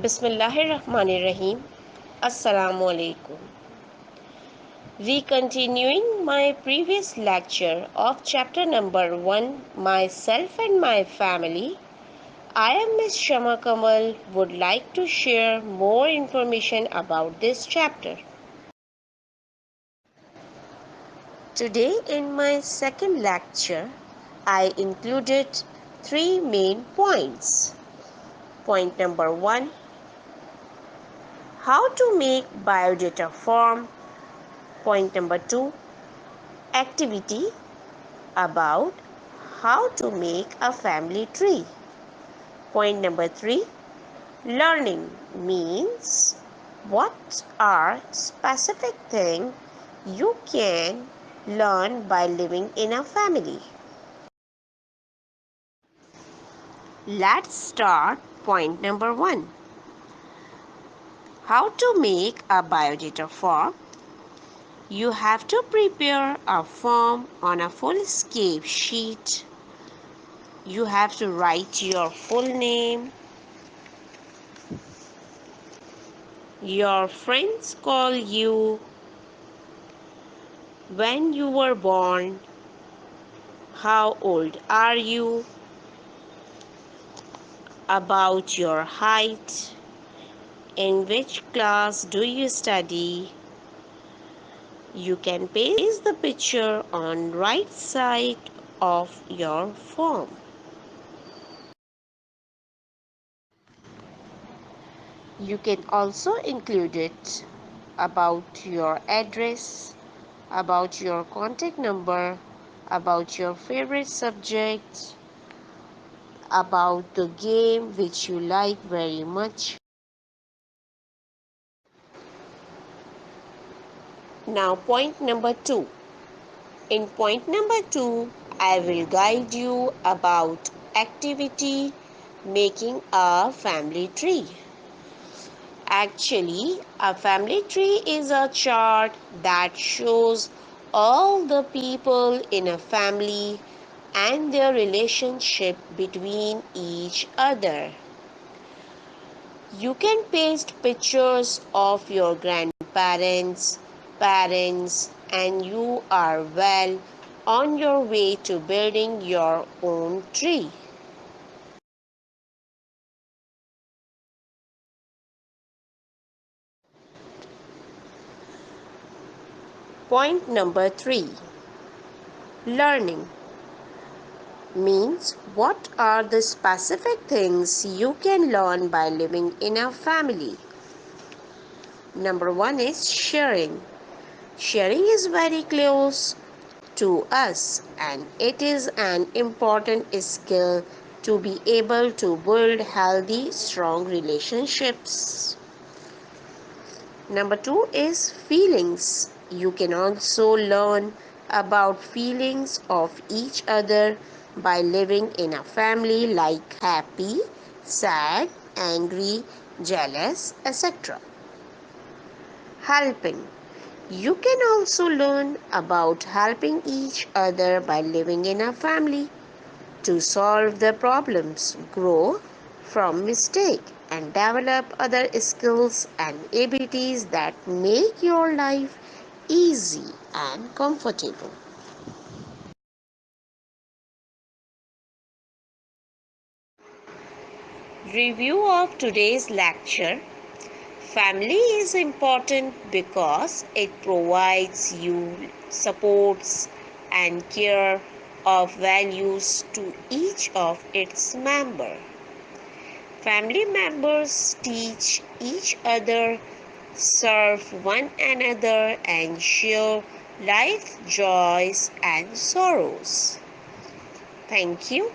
Bismillahirrahmanirrahim. Assalamu alaikum. Continuing my previous lecture of chapter number 1, Myself and My Family, I am Miss Shama Kamal would like to share more information about this chapter. Today in my second lecture, I included 3 main points. Point number 1, how to make biodata form. Point number 2, activity about how to make a family tree. Point number 3, learning means what are specific things you can learn by living in a family. Let's start point number 1. How to make a biodata form. You have to prepare a form on a full-scale sheet. You have to write your full name. Your friends call you. When you were born. How old are you? About your height. In which class do you study? You can paste the picture on right side of your form. You can also include it about your address, about your contact number, about your favorite subject, about the game which you like very much. Now point number 2. In point number 2, I will guide you about activity making a family tree. Actually, a family tree is a chart that shows all the people in a family and their relationship between each other. You can paste pictures of your grandparents, parents, and you are well on your way to building your own tree. Point number 3. Learning means what are the specific things you can learn by living in a family. Number 1 is sharing. Sharing is very close to us and it is an important skill to be able to build healthy, strong relationships. Number 2 is feelings. You can also learn about feelings of each other by living in a family like happy, sad, angry, jealous, etc. Helping. You can also learn about helping each other by living in a family to solve the problems, grow from mistake, and develop other skills and abilities that make your life easy and comfortable. Review of today's lecture. Family is important because it provides you supports and care of values to each of its members. Family members teach each other, serve one another, and share life joys and sorrows. Thank you.